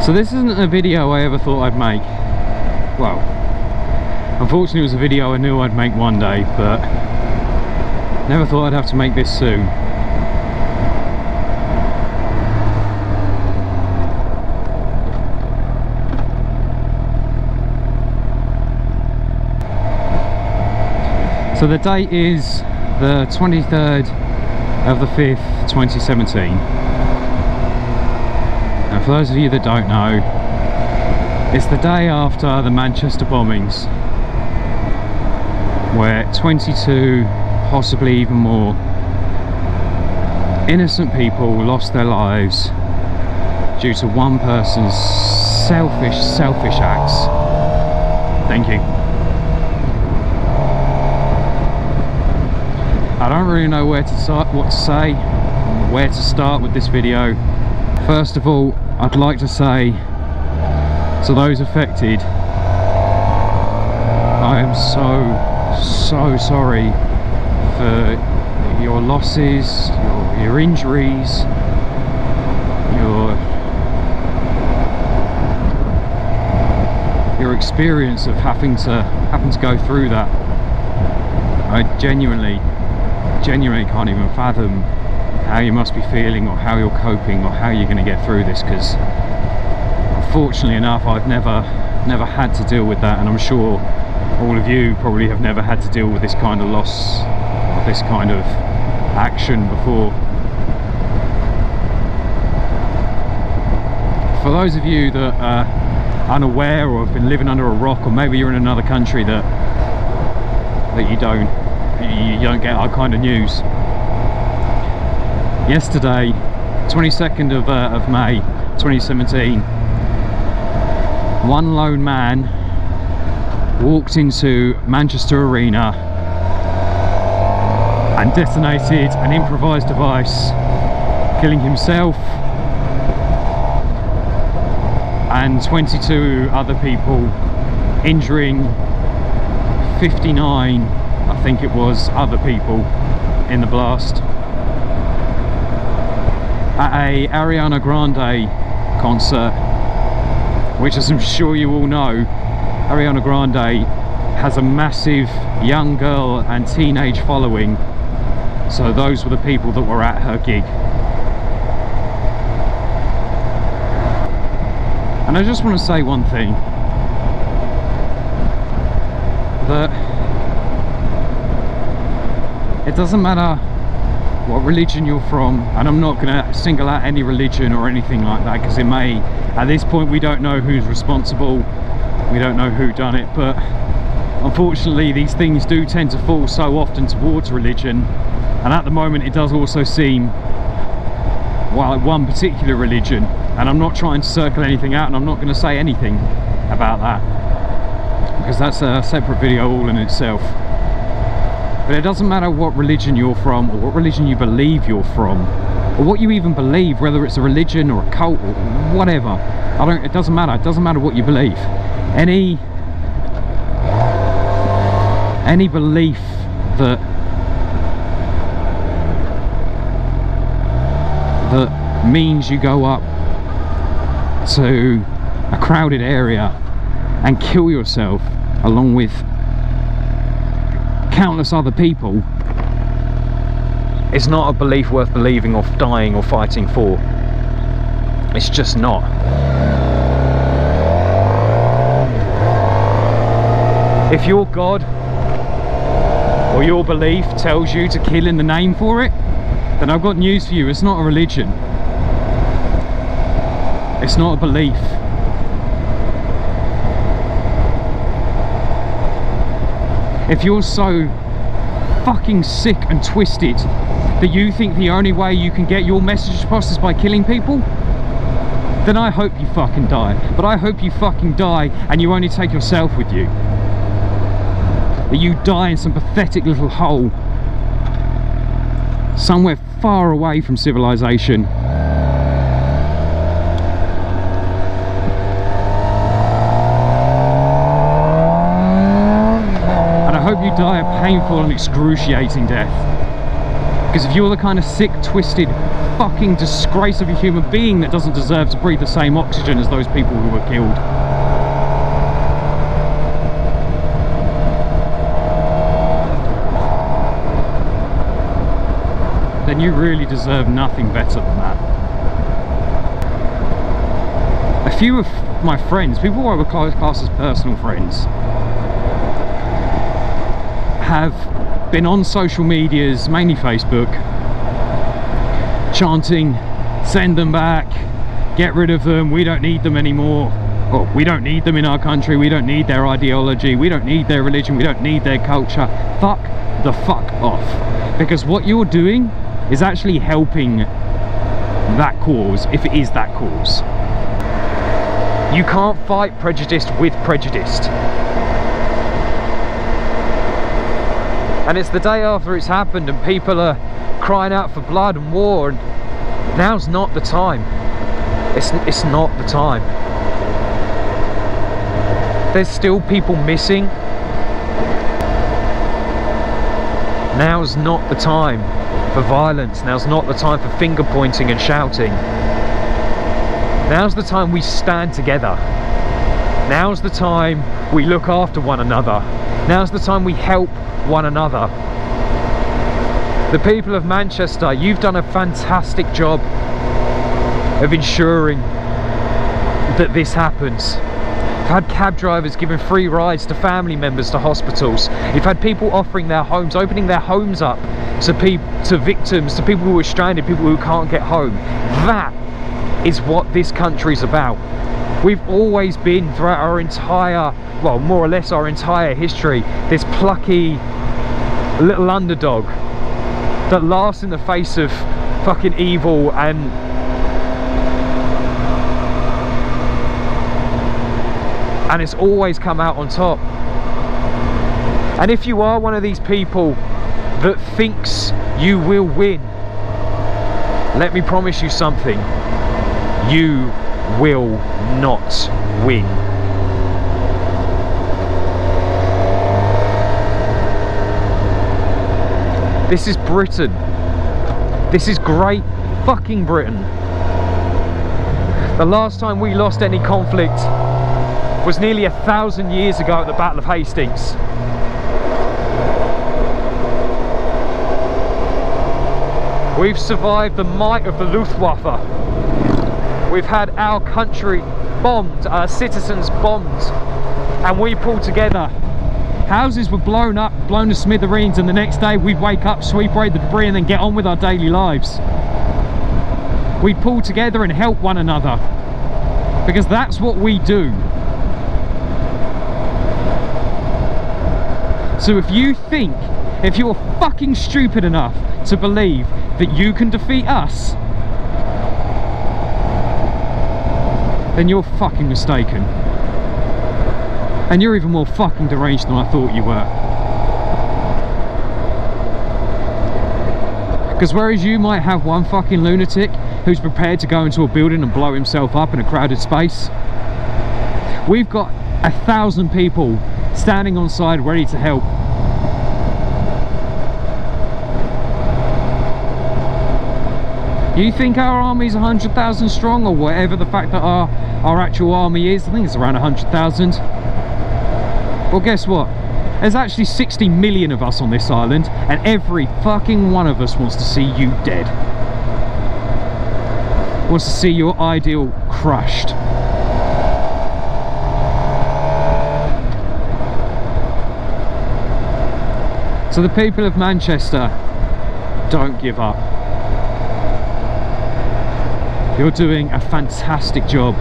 So this isn't a video I ever thought I'd make. Well, unfortunately it was a video I knew I'd make one day, but never thought I'd have to make this soon. So the date is the 23rd of the 5th, 2017. And for those of you that don't know, it's the day after the Manchester bombings, where 22, possibly even more, innocent people lost their lives due to one person's selfish acts. Thank you. I don't really know what to start with this video. First of all, I'd like to say to those affected, I am so sorry for your losses, your injuries, your experience of having to go through that. I genuinely can't even fathom how you must be feeling, or how you're coping, or how you're going to get through this, because unfortunately enough I've never had to deal with that, and I'm sure all of you probably have never had to deal with this kind of loss, or this kind of action before. For those of you that are unaware, or have been living under a rock, or maybe you're in another country that you don't get our kind of news. Yesterday, 22nd of May 2017, one lone man walked into Manchester Arena and detonated an improvised device, killing himself and 22 other people, injuring 59, I think it was, other people in the blast. At a Ariana Grande concert, which, as I'm sure you all know, Ariana Grande has a massive young girl and teenage following, so those were the people that were at her gig. And I just want to say one thing, that it doesn't matter what religion you're from, and I'm not going to single out any religion or anything like that, because it may, at this point we don't know who's responsible, we don't know who done it, but unfortunately these things do tend to fall so often towards religion, and at the moment it does also seem, well, one particular religion, and I'm not trying to circle anything out, and I'm not going to say anything about that, because that's a separate video all in itself. But it doesn't matter what religion you're from, or what religion you believe you're from, or what you even believe, whether it's a religion or a cult or whatever. It doesn't matter. It doesn't matter what you believe. Any belief that means you go up to a crowded area and kill yourself along with countless other people, it's not a belief worth believing or dying or fighting for. It's just not. If your God or your belief tells you to kill in the name for it, then I've got news for you. It's not a religion. It's not a belief. If you're so fucking sick and twisted that you think the only way you can get your message across is by killing people, then I hope you fucking die. But I hope you fucking die and you only take yourself with you. That you die in some pathetic little hole somewhere far away from civilization. I hope you die a painful and excruciating death, Because if you're the kind of sick, twisted, fucking disgrace of a human being that doesn't deserve to breathe the same oxygen as those people who were killed, then you really deserve nothing better than that. A few of my friends, people who I would class as personal friends, have been on social medias, mainly Facebook, chanting, send them back, get rid of them, we don't need them anymore, or we don't need them in our country, we don't need their ideology, we don't need their religion, we don't need their culture. Fuck the fuck off. Because what you're doing is actually helping that cause, if it is that cause. You can't fight prejudice with prejudice. And it's the day after it's happened and people are crying out for blood and war, and now's not the time. It's not the time. There's still people missing. Now's not the time for violence. Now's not the time for finger pointing and shouting. Now's the time we stand together. Now's the time we look after one another. Now's the time we help one another. The people of Manchester, you've done a fantastic job of ensuring that this happens. You've had cab drivers giving free rides to family members to hospitals. You've had people offering their homes, opening their homes up to victims, to people who are stranded, people who can't get home. That is what this country's about. We've always been, throughout our entire, well, more or less our entire history, this plucky little underdog that laughs in the face of fucking evil and it's always come out on top. And if you are one of these people that thinks you will win, let me promise you something: you will not win. This is Britain. This is great fucking Britain. The last time we lost any conflict was nearly 1,000 years ago at the Battle of Hastings. We've survived the might of the Luftwaffe. We've had our country bombed, our citizens bombed, and we pulled together. Houses were blown up, blown to smithereens, and the next day we'd wake up, sweep away the debris, and then get on with our daily lives. We pull together and help one another, because that's what we do. So if you think, if you're fucking stupid enough to believe that you can defeat us, then you're fucking mistaken. And you're even more fucking deranged than I thought you were. Because whereas you might have one fucking lunatic who's prepared to go into a building and blow himself up in a crowded space, we've got 1,000 people standing on side ready to help. You think our army's 100,000 strong, or whatever the fact that our actual army is? I think it's around 100,000. Well, guess what? There's actually 60 million of us on this island, and every fucking one of us wants to see you dead. Wants to see your ideal crushed. So the people of Manchester, don't give up. You're doing a fantastic job.